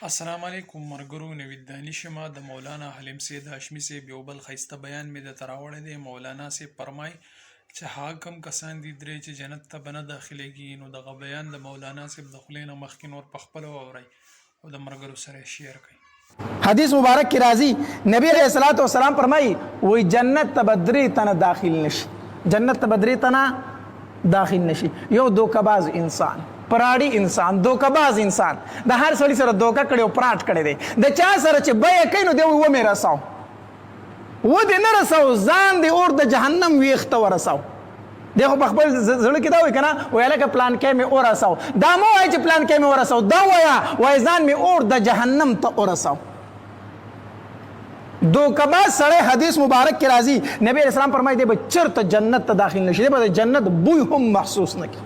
السلام علیکم مرګرو نوید دانش ما د مولانا حلیم سید هاشمی صاحب یو بل خیسته بیان مې د تراوړی دی. مولانا صاحب فرمای چې حاکم کسان دي درې چې جنت ته بنه داخليږي. نو دغه بیان د مولانا صاحب د خلینو مخکې نور په خپل واوري او د مرګرو سره شیر کړئ. حدیث مبارک کی راځي نبی علیہ الصلوۃ والسلام فرمایي وای جنت ته بدری تنه داخل نشي، جنت ته بدری تنه داخل نشي. یو دوکباز انسان، پراړی انسان، دوکباز انسان د هر سړي سره دوکه کړي او پراټ کړي دی. د چا سره چې بیا کین نو دی و مې رساو و دې نه رساو ځان دی اور د جهنم ویخته ورساو. دغه په خپل زړه کې دا وای کنه وای لکه پلان کې مې اور رساو، دا مو وای چې پلان کې مې ورساو، دا وای ځان مې اور د جهنم ته ورساو. دوکباز سره حدیث مبارک کې راځي نبی اسلام فرمایي دی به چرته جنت ته داخل نشي، به جنت بوی هم محسوس نه کی.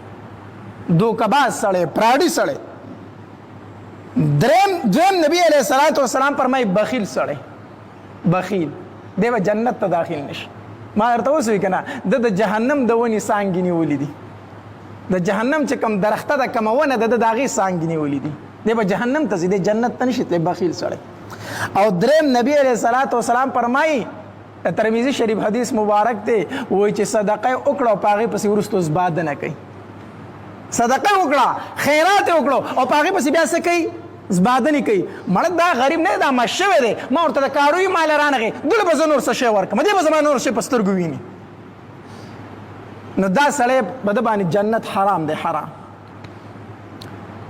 دوکباز سړی، پراډی سړی. دویم نبی علیہ الصلوۃ والسلام فرمایي بخیل سړی، بخیل دی به جنت ته داخل نشي. ما ورته وسوي کنه د جهنم د ونی سانګی نیولې دي، د جهنم چې کم درخته د کمونه د داغي سانګی نیولې دي، دی به جهنم ته ځي، جنت ته نشي تللی. بخیل سړی. او دریم نبی علیہ الصلوۃ والسلام فرمایي ترمذی شریف حدیث مبارک ته وای چې صدقه وکړه او پاغه پسې ورستو زباد نه کوي. صدقه وکړه، خیرات وکړه او پاغه پسې بیا څه کوي؟ زباد نه کوي. مړ دا غریب نه دا مشوي دی، ما ورته د کاروي مال رانغه دله به نور څه شی ورکم، دې به زما نور شی پسترګو ویني. نو دا سړی بده باندې جنت حرام دی، حرام.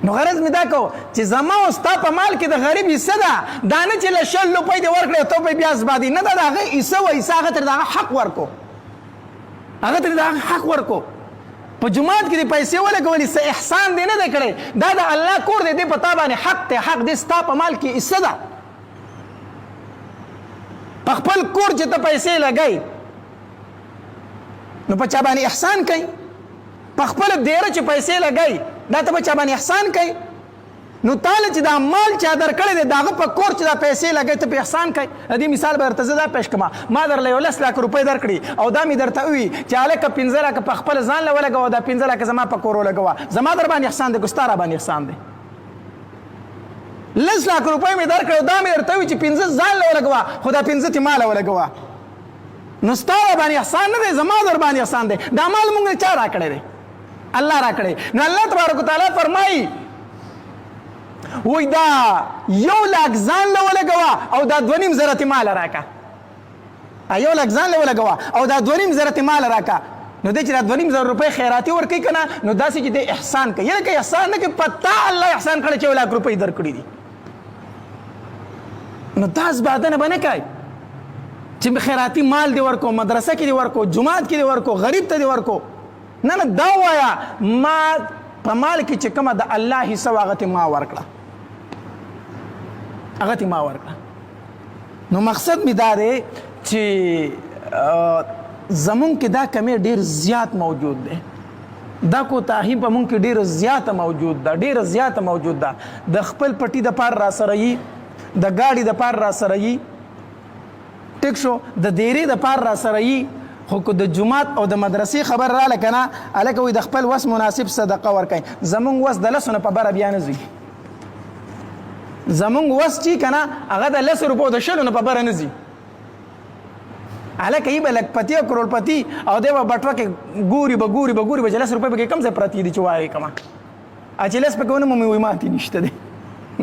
نو غرض می دا کو چې زما او ستا په مال کې د غریب حصہ ده، دا نه چې له شل روپۍ دې ورکړې ته به بیا زبادي نه، دا د هغه حصه و، حصه هغه ته د حق ورکو، هغه ته د حق ورکو. په جماعت کې د پیسې ولګولې څه احسان دی نه دی کړی، دا د الله کور دی، دې په تا باندې حق دی، حق دې ستا په مال کې حصه ده. په خپل کور چې ته پیسې لګئ نو په چا باندې احسان کوي، په خپل ډیره چې پیسې لګئ دا ته په چا باندې احسان کوي. نو تعالی چې دا مال چا درکړی دی داغه په کور چې دا پیسې لګئ ته په احسان کوي. دې مثال به درته زه دا پیش کړم، ما درله 10 لک روپۍ درکړي او دا مې درته ووي چې هلکه 15 لکه په خپل ځان له ولګوه، دا 15 لکه زما په کور ولګوه، زما در باندې احسان دی که ستا را باندې احسان دی؟ 10 لک روپۍ مې درکړی او دا مې درته ووي چې 15 ځان له ولګوه خو دا 15 ته ما له ولګوه، نو ستا را باندې احسان نه دی، زما در باندې احسان دی. دا مال مونږ چا را کړی دی؟ الله را کړی. نو الله تبارک وتعالی فرمایي وای دا 1 لک ځان له ولګوه او دا 2.5 زره مال راکا، 1 لک ځان له ولګوه او دا 2.5 زره مال راکا. نو دې چې دا 2.5 زره روپۍ خیراتي ورکوي کنه نو داسې چې دې احسان کوي، یعنې که احسان نه کوي پتا الله احسان کړی چې 1 لک روپۍ درکړي دي. نو دا زبادنه به نه کوي چې خیراتي مال دې ورکو، مدرسه کې دې ورکو، جماعت کې دې ورکو، غریب ته دې ورکو. نه نه دا وایا ما په مال کې چې کومه د الله حصه هغه ته ما ورکړه، هغه ته ما ورکړه. نو مقصد می دا دی چې زمون کې دا کمی ډیر زیات موجود دی، دا کوتاهی په مونږ کې ډیر زیاته موجود ده، ډیر زیاته موجود ده. د خپل پټي د پار را سره یي، د گاډي د پار را سره یي، ټیک شو، د دیرې د پار را سره یي، خو که د جماعت او د مدرسې خبر راله کنه هلکه وایي د خپل وس مناسب صدقه ورکوي. زمونږ وس د 10 نه په بره بیا نه ځي، زمونږ وس چې کنه هغه د 10 روپو د 20 نه په بره نه ځي. هلکه یې به لکپتي او کروڑپتي او دی به بټوه کې ګوري به ګوري به ګوري به چې 10 روپۍ پکې کم ځای پرتې دي چې وایي کمه چې 10 پکې ونه مې وایي ماتې نشته دی،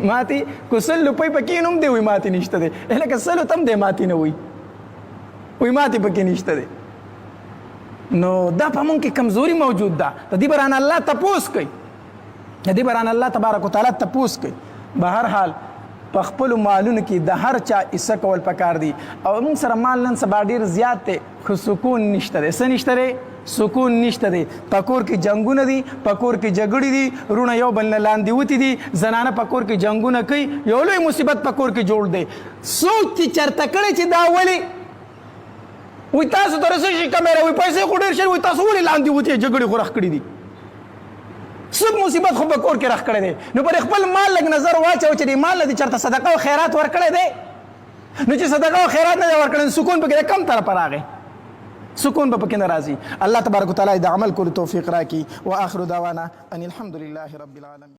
ماتې که 100 روپۍ پکې نوم دی وایي ماتې نشته دی، هلکه 100 تم دی ماتې نه وایي ماتې پکې نشته دی. نو دا په مونږ کې کمزوري موجود ده، د دې بران الله تپوس کوي، د دې بران الله تبارک وتعالی تپوس کوي. به هر حال په خپل مالونو کې د هر چا حصه کول پکار دي. او موږ سره مال نن سبا ډیر زیات دی خو سکون نشته دی. څه نشته دی؟ سکون نشته دی. په کور کې جنګونه دي، په کور کې جګړې دي، رونه یو بل نه لاندې وتي دي، زنانه په کور کې جنګونه کوي، یو لوی مصیبت په کور کې جوړ دی. څوک چې چرته کړی چې دا ولې وای تاسو ته رسې شي کیمرا وای پیسې خو ډېر شي، وای تاسو ولې لاندې وتی جګړې خو راخ کړې دي، څوک مصیبت خو په کور کې راخ کړی دی. نو پر خپل مال لږ نظر واچو چې دې مال نه چرته صدقه او خیرات ورکړی دی. نو چې صدقه او خیرات نه ورکړل سکون پکې کم طرف راغی، سکون به پکې نه راځي. الله تبارک وتعالی د عمل کولو توفیق راکړي. واخر دعوانا ان الحمد لله رب العالمین.